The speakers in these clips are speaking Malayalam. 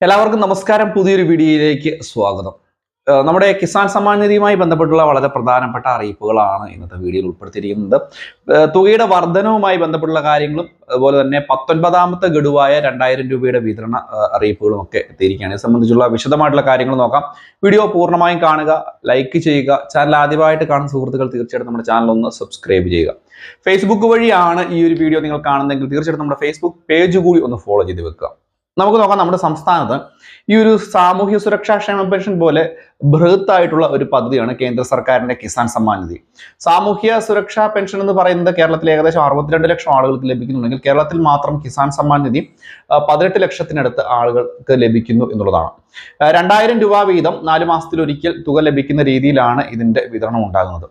എല്ലാവർക്കും നമസ്കാരം. പുതിയൊരു വീഡിയോയിലേക്ക് സ്വാഗതം. നമ്മുടെ കിസാൻ സമ്മാൻ നിധിയുമായി ബന്ധപ്പെട്ടുള്ള വളരെ പ്രധാനപ്പെട്ട അറിയിപ്പുകളാണ് ഇന്നത്തെ വീഡിയോയിൽ ഉൾപ്പെടുത്തിയിരിക്കുന്നത്. തുകയുടെ വർധനവുമായി ബന്ധപ്പെട്ടുള്ള കാര്യങ്ങളും അതുപോലെ തന്നെ 19ാമത്തെ ഗഡുവായ 2000 രൂപയുടെ വിതരണ അറിയിപ്പുകളും ഒക്കെ എത്തിയിരിക്കുകയാണ്. ഇത് സംബന്ധിച്ചുള്ള വിശദമായിട്ടുള്ള കാര്യങ്ങൾ നോക്കാം. വീഡിയോ പൂർണ്ണമായും കാണുക, ലൈക്ക് ചെയ്യുക. ചാനൽ ആദ്യമായിട്ട് കാണുന്ന സുഹൃത്തുക്കൾ തീർച്ചയായിട്ടും നമ്മുടെ ചാനൽ ഒന്ന് സബ്സ്ക്രൈബ് ചെയ്യുക. ഫേസ്ബുക്ക് വഴിയാണ് ഈ ഒരു വീഡിയോ നിങ്ങൾ കാണുന്നതെങ്കിൽ തീർച്ചയായിട്ടും നമ്മുടെ ഫേസ്ബുക്ക് പേജ് കൂടി ഒന്ന് ഫോളോ ചെയ്ത് വെക്കുക. നമുക്ക് നോക്കാം, നമ്മുടെ സംസ്ഥാനത്ത് ഈ ഒരു സാമൂഹ്യ സുരക്ഷാ ക്ഷേമ പെൻഷൻ പോലെ ബൃഹത്തായിട്ടുള്ള ഒരു പദ്ധതിയാണ് കേന്ദ്ര സർക്കാരിന്റെ കിസാൻ സമ്മാൻ നിധി. സാമൂഹ്യ സുരക്ഷാ പെൻഷൻ എന്ന് പറയുന്നത് കേരളത്തിൽ ഏകദേശം 62 ലക്ഷം ആളുകൾക്ക് ലഭിക്കുന്നുണ്ടെങ്കിൽ കേരളത്തിൽ മാത്രം കിസാൻ സമ്മാൻ നിധി 18 ലക്ഷത്തിനടുത്ത് ആളുകൾക്ക് ലഭിക്കുന്നു എന്നുള്ളതാണ്. 2000 രൂപ വീതം 4 മാസത്തിലൊരിക്കൽ തുക ലഭിക്കുന്ന രീതിയിലാണ് ഇതിന്റെ വിതരണം ഉണ്ടാകുന്നത്.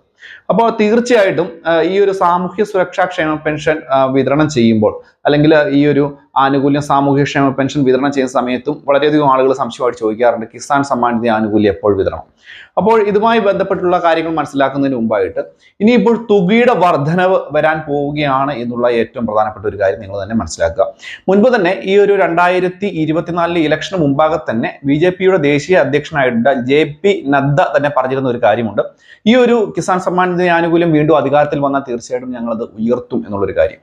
അപ്പോൾ തീർച്ചയായിട്ടും ഈ ഒരു സാമൂഹ്യ സുരക്ഷാ ക്ഷേമ പെൻഷൻ വിതരണം ചെയ്യുമ്പോൾ അല്ലെങ്കിൽ ഈ ഒരു ആനുകൂല്യം സാമൂഹ്യ ക്ഷേമ പെൻഷൻ വിതരണം ചെയ്യുന്ന സമയത്തും വളരെയധികം ആളുകൾ സംശയമായിട്ട് ചോദിക്കാറുണ്ട്, കിസാൻ സമ്മാൻ നിധി ആനുകൂല്യം എപ്പോൾ വിതരണം. അപ്പോൾ ഇതുമായി ബന്ധപ്പെട്ടുള്ള കാര്യങ്ങൾ മനസ്സിലാക്കുന്നതിന് മുമ്പായിട്ട് ഇനിയിപ്പോൾ തുകയുടെ വർധനവ് വരാൻ പോവുകയാണ് എന്നുള്ള ഏറ്റവും പ്രധാനപ്പെട്ട ഒരു കാര്യം നിങ്ങൾ തന്നെ മനസ്സിലാക്കുക. മുൻപ് തന്നെ ഈ ഒരു 2024 ഇലക്ഷന് മുമ്പാകെ തന്നെ BJPയുടെ ദേശീയ അധ്യക്ഷനായിട്ടുള്ള JP നദ്ദ തന്നെ പറഞ്ഞിരുന്ന ഒരു കാര്യമുണ്ട്. ഈ ഒരു കിസാൻ സമ്മാൻ നിധി ആനുകൂല്യം വീണ്ടും അധികാരത്തിൽ വന്നാൽ തീർച്ചയായിട്ടും ഞങ്ങളത് ഉയർത്തും എന്നുള്ളൊരു കാര്യം.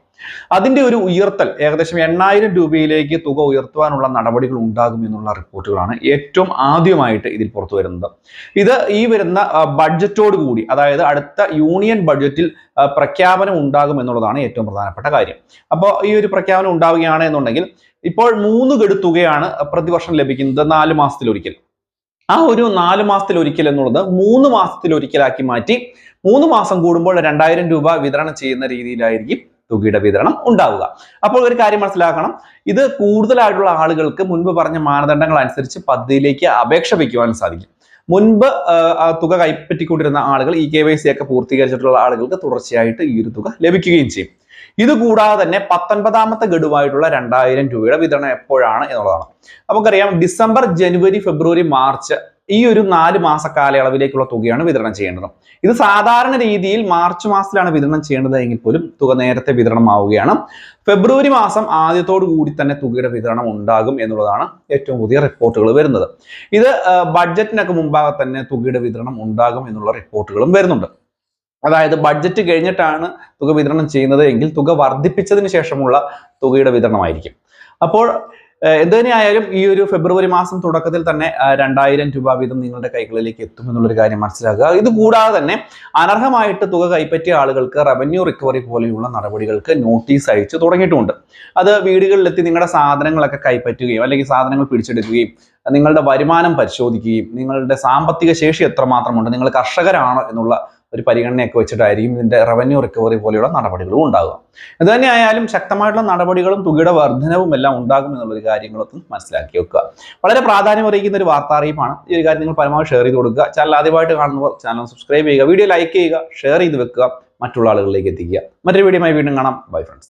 അതിന്റെ ഒരു ഉയർത്തൽ ഏകദേശം 8000 രൂപയിലേക്ക് തുക ഉയർത്തുവാനുള്ള നടപടികൾ ഉണ്ടാകും എന്നുള്ള റിപ്പോർട്ടുകളാണ് ഏറ്റവും ആദ്യമായിട്ട് ഇതിൽ പുറത്തു വരുന്നത്. ഇത് ഈ വരുന്ന ബഡ്ജറ്റോട് കൂടി, അതായത് അടുത്ത യൂണിയൻ ബഡ്ജറ്റിൽ പ്രഖ്യാപനം ഉണ്ടാകും എന്നുള്ളതാണ് ഏറ്റവും പ്രധാനപ്പെട്ട കാര്യം. അപ്പോൾ ഈ ഒരു പ്രഖ്യാപനം ഉണ്ടാവുകയാണ് എന്നുണ്ടെങ്കിൽ ഇപ്പോൾ 3 ഗഡു തുകയാണ് പ്രതിവർഷം ലഭിക്കുന്നത് 4 മാസത്തിലൊരിക്കൽ. ആ ഒരു 4 മാസത്തിലൊരിക്കൽ എന്നുള്ളത് 3 മാസത്തിലൊരിക്കലാക്കി മാറ്റി 3 മാസം കൂടുമ്പോൾ 2000 രൂപ വിതരണം ചെയ്യുന്ന രീതിയിലായിരിക്കും തുകയുടെ വിതരണം ഉണ്ടാവുക. അപ്പോൾ ഒരു കാര്യം മനസ്സിലാക്കണം, ഇത് കൂടുതലായിട്ടുള്ള ആളുകൾക്ക് മുൻപ് പറഞ്ഞ മാനദണ്ഡങ്ങൾ അനുസരിച്ച് പദ്ധതിയിലേക്ക് അപേക്ഷ വയ്ക്കുവാൻ സാധിക്കും. മുൻപ് തുക കൈപ്പറ്റിക്കൊണ്ടിരുന്ന ആളുകൾ KYC ഒക്കെ പൂർത്തീകരിച്ചിട്ടുള്ള ആളുകൾക്ക് തുടർച്ചയായിട്ട് ഈ ഒരു തുക ലഭിക്കുകയും ചെയ്യും. ഇത് കൂടാതെ തന്നെ 19ാമത്തെ ഗഡുവായിട്ടുള്ള 2000 രൂപയുടെ വിതരണം എപ്പോഴാണ് എന്നുള്ളതാണ്. നമുക്കറിയാം, ഡിസംബർ, ജനുവരി, ഫെബ്രുവരി, മാർച്ച് ഈ ഒരു 4 മാസ കാലയളവിലേക്കുള്ള തുകയാണ് വിതരണം ചെയ്യേണ്ടത്. ഇത് സാധാരണ രീതിയിൽ മാർച്ച് മാസത്തിലാണ് വിതരണം ചെയ്യേണ്ടത് എങ്കിൽ പോലും തുക നേരത്തെ വിതരണമാവുകയാണ്. ഫെബ്രുവരി മാസം ആദ്യത്തോടു കൂടി തന്നെ തുകയുടെ വിതരണം ഉണ്ടാകും എന്നുള്ളതാണ് ഏറ്റവും പുതിയ റിപ്പോർട്ടുകൾ വരുന്നത്. ഇത് ബഡ്ജറ്റിനൊക്കെ മുമ്പാകെ തന്നെ തുകയുടെ വിതരണം ഉണ്ടാകും എന്നുള്ള റിപ്പോർട്ടുകളും വരുന്നുണ്ട്. അതായത് ബഡ്ജറ്റ് കഴിഞ്ഞിട്ടാണ് തുക വിതരണം ചെയ്യുന്നത് എങ്കിൽ തുക വർദ്ധിപ്പിച്ചതിന് ശേഷമുള്ള തുകയുടെ വിതരണമായിരിക്കും. അപ്പോൾ എന്തുതന്നെയായാലും ഈ ഒരു ഫെബ്രുവരി മാസം തുടക്കത്തിൽ തന്നെ 2000 രൂപ വീതം നിങ്ങളുടെ കൈകളിലേക്ക് എത്തും എന്നുള്ളൊരു കാര്യം മനസ്സിലാക്കുക. ഇത് കൂടാതെ തന്നെ അനർഹമായിട്ട് തുക കൈപ്പറ്റിയ ആളുകൾക്ക് റവന്യൂ റിക്കവറി പോലെയുള്ള നടപടികൾക്ക് നോട്ടീസ് അയച്ചു തുടങ്ങിയിട്ടുണ്ട്. അത് വീടുകളിലെത്തി നിങ്ങളുടെ സാധനങ്ങളൊക്കെ കൈപ്പറ്റുകയും അല്ലെങ്കിൽ സാധനങ്ങൾ പിടിച്ചെടുക്കുകയും നിങ്ങളുടെ വരുമാനം പരിശോധിക്കുകയും നിങ്ങളുടെ സാമ്പത്തിക ശേഷി എത്രമാത്രമുണ്ട്, നിങ്ങൾ കർഷകരാണോ എന്നുള്ള ഒരു പരിഗണനയൊക്കെ വെച്ചിട്ടായിരിക്കും ഇതിന്റെ റവന്യൂ റിക്കവറി പോലെയുള്ള നടപടികളും ഉണ്ടാകുക. എന്തുതന്നെയായാലും ശക്തമായിട്ടുള്ള നടപടികളും തുകയുടെ വർധനവും എല്ലാം ഉണ്ടാകും എന്നുള്ളൊരു കാര്യങ്ങളൊക്കെ മനസ്സിലാക്കി വെക്കുക. വളരെ പ്രാധാന്യം അറിയിക്കുന്ന ഒരു വാർത്താ അറിയിപ്പാണ്. ഈ ഒരു കാര്യം നിങ്ങൾ പരമാവധി ഷെയർ ചെയ്ത് കൊടുക്കുക. ചാനൽ ആദ്യമായിട്ട് കാണുന്നവർ ചാനൽ സബ്സ്ക്രൈബ് ചെയ്യുക, വീഡിയോ ലൈക്ക് ചെയ്യുക, ഷെയർ ചെയ്ത് വെക്കുക, മറ്റുള്ള ആളുകളിലേക്ക് എത്തിക്കുക. മറ്റൊരു വീഡിയോയുമായി വീണ്ടും കാണാം. Bye friends.